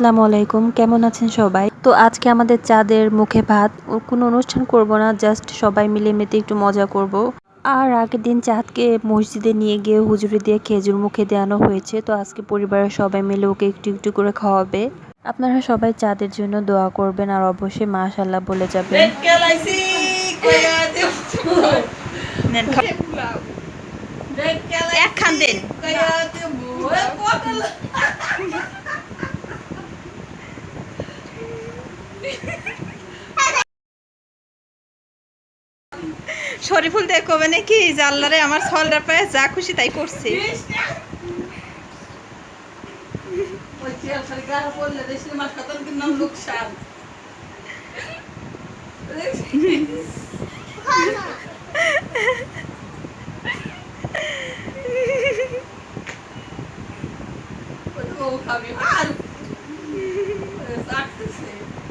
আসসালামু আলাইকুম, কেমন আছেন সবাই? তো আজকে আমাদের চাঁদের মুখে ভাত। কোনো অনুষ্ঠান করব না, জাস্ট সবাই মিলে মেতে একটু মজা করব। আর আগের দিন চাঁদকে মসজিদে নিয়ে গিয়ে হুজুরি দিয়ে খেজুর মুখে দেওয়ানো হয়েছে। তো আজকে পরিবারের সবাই মিলে ওকে একটু একটু করে খাওয়াবে। আপনারা সবাই চাঁদের জন্য দোয়া করবেন আর অবশ্যই মাশাআল্লাহ বলে যাবেন। শরীফুল দেখ কবে নাকি জাল্লারে আমার ছলটা পায়ে যা খুশি তাই করছে।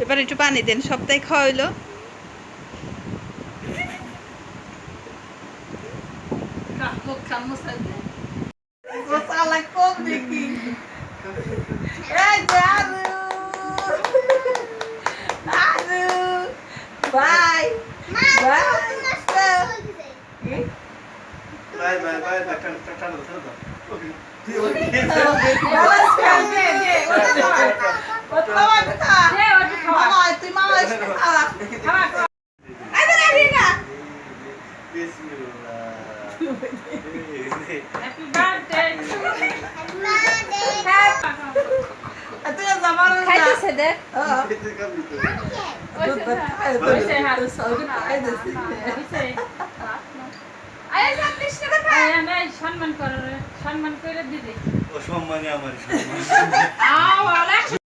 এবার একটু পানি দেন, সপ্তাহে খাওয়া হইলো। খাইতেছে দেখ। সম্মান করে দিদি, ও সম্মানে আমার সম্মান।